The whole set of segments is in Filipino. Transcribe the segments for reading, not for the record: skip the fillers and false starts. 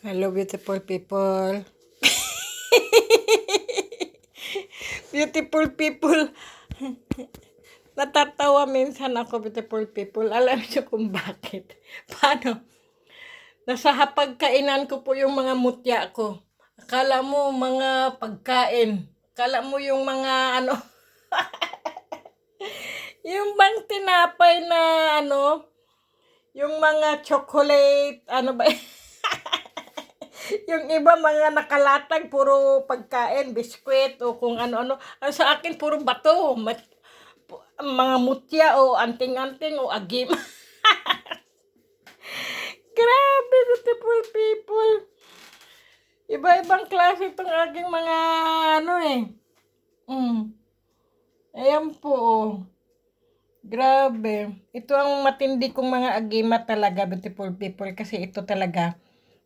Hello, beautiful people. Beautiful people. Natatawa minsan ako, beautiful people. Alam niyo kung bakit. Paano? Nasa hapagkainan ko po yung mga mutya ko. Akala mo mga pagkain. Akala mo yung mga yung bang tinapay na yung mga chocolate, ba? Yung iba mga nakalatag, puro pagkain, biskwit, o kung ano-ano. Ang sa akin, puro bato. Mga mutya, o anting-anting, o agim. Grabe, beautiful people. Iba-ibang klase itong aking mga Ayan po, oh. Grabe. Ito ang matindi kong mga agima talaga, beautiful people. Kasi ito talaga,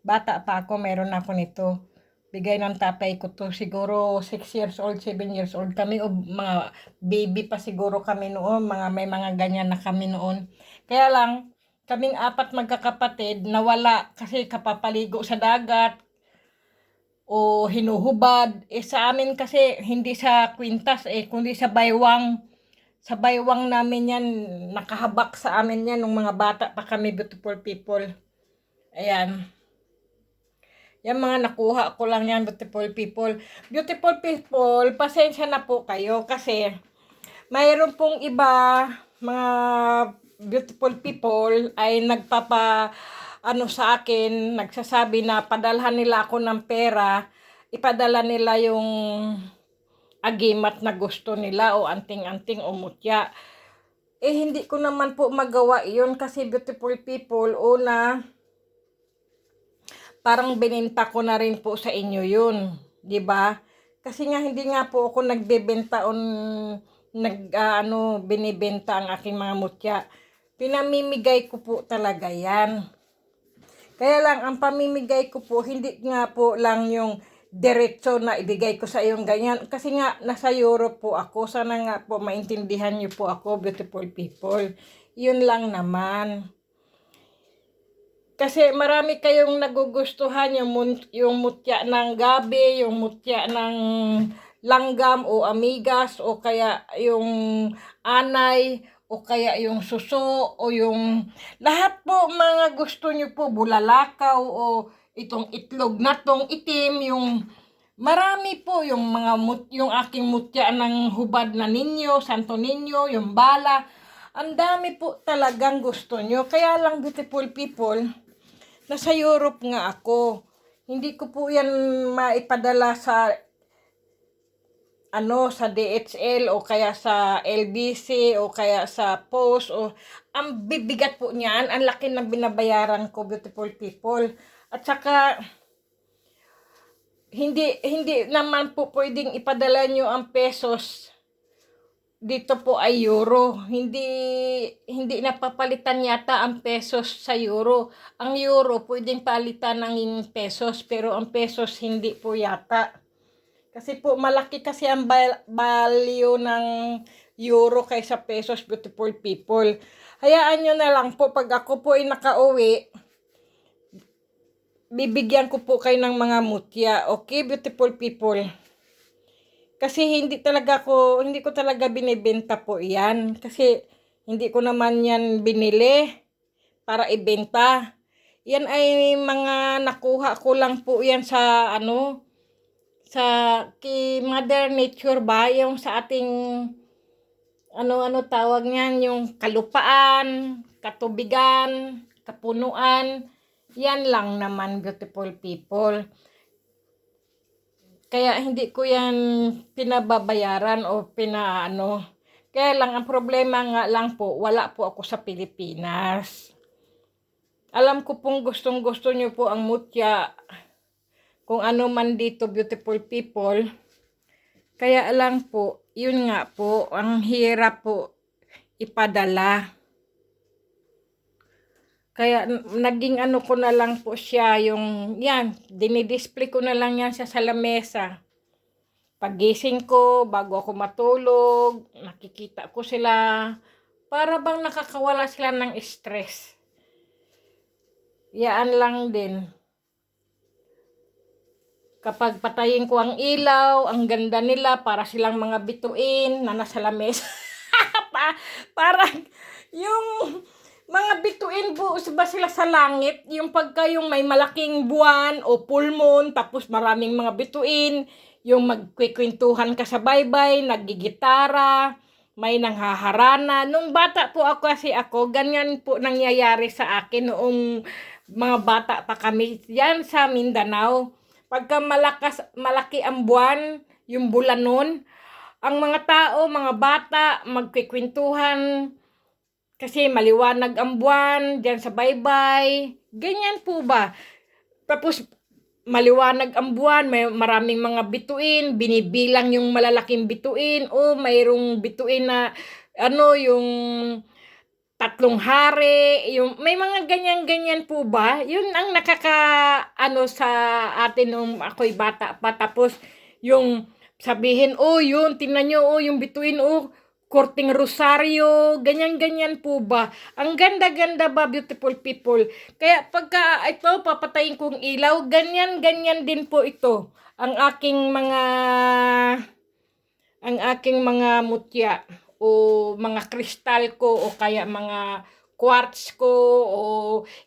bata pa ako, meron ako nito. Bigay ng tatay ko to. Siguro 6 years old, 7 years old kami. O mga baby pa siguro kami noon. May mga ganyan na kami noon. Kaya lang, kaming 4 magkakapatid nawala kasi kapapaligo sa dagat o hinuhubad. Sa amin kasi hindi sa kwintas kundi sa baywang. Sa baywang namin yan, nakahabak sa amin yan nung mga bata pa kami, beautiful people. Ayan. Yan mga nakuha ko lang yan, beautiful people. Beautiful people, pasensya na po kayo kasi mayroon pong iba, mga beautiful people ay sa akin, nagsasabi na padalhan nila ako ng pera, ipadala nila yung agimat na gusto nila o anting-anting o mutya. Hindi ko naman po magawa iyon kasi beautiful people, una, parang binenta ko na rin po sa inyo yun, 'di ba? Kasi nga hindi nga po ako nagbebenta binibenta ang aking mga mutya. Pinamimigay ko po talaga 'yan. Kaya lang ang pamimigay ko po hindi nga po lang yung diretso na ibigay ko sa iyong ganyan kasi nga nasa Europe po ako. Sana nga po maintindihan niyo po ako, beautiful people. 'Yun lang naman. Kasi marami kayong nagugustuhan yung mutya ng gabi, yung mutya ng langgam o amigas o kaya yung anay o kaya yung suso o yung lahat po mga gusto nyo po, bulalakaw o itong itlog na tong itim, yung marami po yung yung aking mutya ng hubad na ninyo, santo ninyo, yung bala. Ang dami po talagang gusto nyo. Kaya lang, beautiful people, nasa Europe nga ako. Hindi ko po yan maipadala sa sa DHL o kaya sa LBC o kaya sa Post o ang bibigat po niyan, ang laki ng binabayaran ko, beautiful people. At saka hindi naman po pwedeng ipadala nyo ang pesos. Dito po ay euro. Hindi napapalitan yata ang pesos sa euro. Ang euro pwedeng palitan ng pesos pero ang pesos hindi po yata. Kasi po malaki kasi ang value ng euro kaysa pesos, beautiful people. Hayaan nyo na lang po pag ako po ay nakauwi, bibigyan ko po kayo ng mga mutya. Okay, beautiful people? Kasi hindi ko talaga binibenta po yan. Kasi hindi ko naman yan binili para ibenta. Yan ay mga nakuha ko lang po yan sa sa Mother Nature ba? Yung sa ating tawag niyan, yung kalupaan, katubigan, kapunuan. Yan lang naman, beautiful people. Kaya hindi ko yan pinababayaran o Kaya lang, ang problema nga lang po, wala po ako sa Pilipinas. Alam ko pong gustong-gusto nyo po ang mutya, kung ano man dito, beautiful people. Kaya lang po, yun nga po, ang hirap po ipadala. Kaya naging ko na lang po siya, yung yan, dinidisplay ko na lang yan sa lamesa. Pagising ko, bago ako matulog, nakikita ko sila, para bang nakakawala sila ng stress. Yaan lang din. Kapag patayin ko ang ilaw, ang ganda nila, para silang mga bituin na nasa lamesa. Parang yung mga bituin po ba sila sa langit, yung pagka yung may malaking buwan o full moon, tapos maraming mga bituin, yung magkwikwentuhan ka sa baybay, naggigitara, may nanghaharana. Nung bata po ako kasi ganyan po nangyayari sa akin noong mga bata pa kami yan sa Mindanao. Pagka malaki ang buwan, yung bulan nun, ang mga tao, mga bata, magkikwentuhan kasi maliwanag ang buwan diyan sa baybay. Ganyan po ba? Tapos maliwanag ang buwan, may maraming mga bituin, binibilang yung malalaking bituin, o mayroong bituin na yung 3 hari, yung may mga ganyan-ganyan po ba? Yun ang sa atin nung ako'y bata pa. Tapos yung sabihin, yun, tingnan nyo, yung bituin, korting rosaryo, ganyan-ganyan po ba? Ang ganda-ganda ba, beautiful people? Kaya pagka ito, papatayin kong ilaw, ganyan-ganyan din po ito. Ang aking mga mutya o mga kristal ko o kaya mga quartz ko o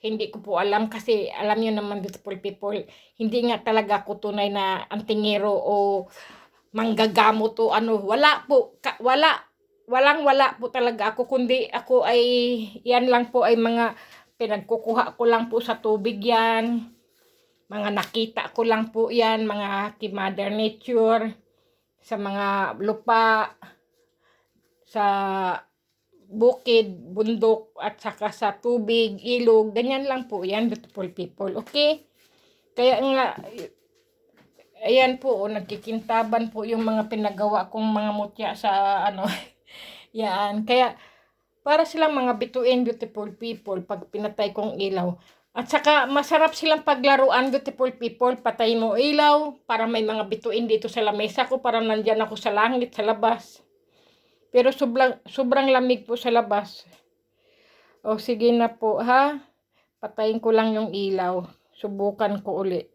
hindi ko po alam, kasi alam niyo naman, beautiful people, hindi nga talaga ako tunay na antingero o manggagamot o wala po, wala po talaga ako, kundi ako ay yan lang po ay mga pinagkukuha ko lang po sa tubig yan, mga nakita ko lang po yan, mga kay Mother Nature, sa mga lupa, sa bukid, bundok, at saka sa tubig, ilog, ganyan lang po yan, beautiful people, okay? Kaya nga, ayan po, nagkikintaban po yung mga pinagawa kong mga mutya sa yan, kaya para silang mga bituin, beautiful people, pag pinatay kong ilaw. At saka masarap silang paglaruan, beautiful people. Patay mo ilaw, para may mga bituin dito sa lamesa ko, para nandyan ako sa langit, sa labas. Pero sobrang lamig po sa labas. O sige na po ha, patayin ko lang yung ilaw. Subukan ko uli.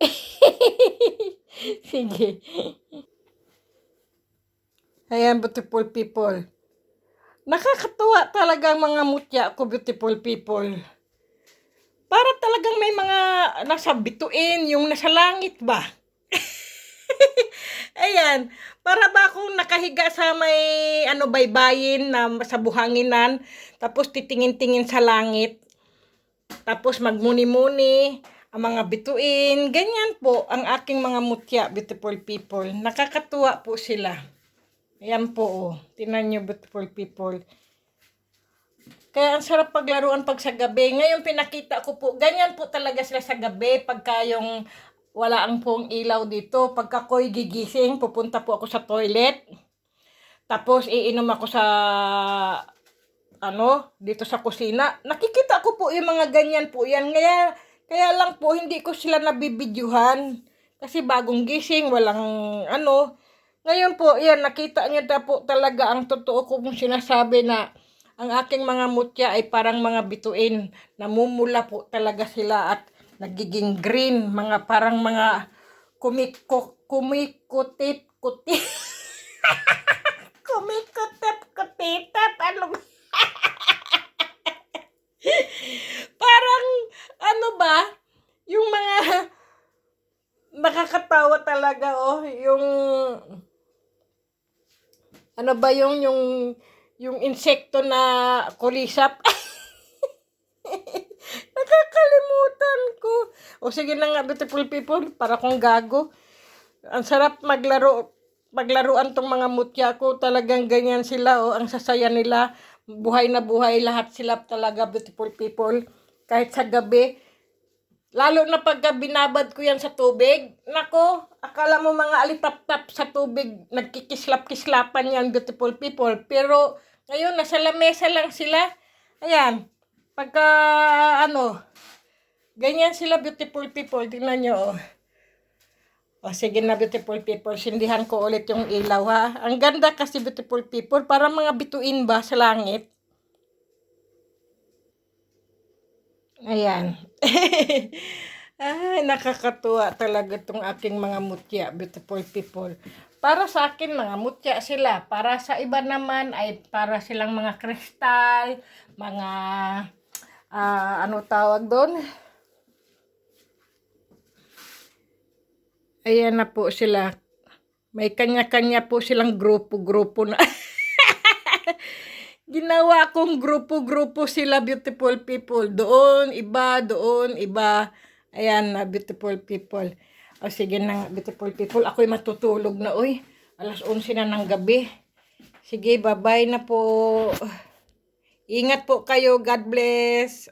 Sige. Ayan, beautiful people. Nakakatuwa talaga ang mga mutya ko, beautiful people. Para talagang may mga nasa bituin, yung nasa langit ba? Ayan, para ba akong nakahiga sa may baybayin na sa buhanginan, tapos titingin-tingin sa langit, tapos magmuni-muni ang mga bituin. Ganyan po ang aking mga mutya, beautiful people. Nakakatuwa po sila. Ayan po, tingnan nyo, beautiful people. Kaya ang sarap paglaruan pag sa gabi. Ngayon pinakita ko po, ganyan po talaga sila sa gabi, pagka yung wala ang pong ilaw dito. Pagka ako'y gigising, pupunta po ako sa toilet. Tapos iinom ako sa dito sa kusina. Nakikita ko po yung mga ganyan po yan. Kaya lang po hindi ko sila nabibidyuhan. Kasi bagong gising, walang Ngayon po, yan, nakita niyo na po talaga ang totoo kong sinasabi na ang aking mga mutya ay parang mga bituin. Namumula po talaga sila at nagiging green. Parang mga kumikutip-kutip. Kumikutip-kutitap. Parang, ba? Yung mga nakakatawa talaga, yung yung insekto na kulisap. Nakakalimutan ko. O sige na nga, beautiful people, para kong gago. Ang sarap maglaruan tong mga mutya ko. Talagang ganyan sila, ang sasaya nila. Buhay na buhay lahat sila talaga, beautiful people. Kahit sa gabi. Lalo na pagka binabad ko yan sa tubig. Nako, akala mo mga alitap-tap sa tubig, nagkikislap-kislapan yan, beautiful people. Pero ngayon, nasa lamesa lang sila. Ayan, pagka ganyan sila, beautiful people. Tingnan nyo, O sige na, beautiful people, sindihan ko ulit yung ilaw ha. Ang ganda kasi, beautiful people, para mga bituin ba sa langit. Ayan. Ay, nakakatuwa talaga itong aking mga mutya, beautiful people. Para sa akin, mga mutya sila. Para sa iba naman ay para silang mga kristal, mga, ano tawag doon? Ayan na po sila. May kanya-kanya po silang grupo-grupo na. Ginawa kong grupo-grupo sila, beautiful people. Doon, iba, doon, iba. Ayan na, beautiful people. O sige na, beautiful people. Ako'y matutulog na, uy. 11:00 na ng gabi. Sige, bye-bye na po. Ingat po kayo. God bless.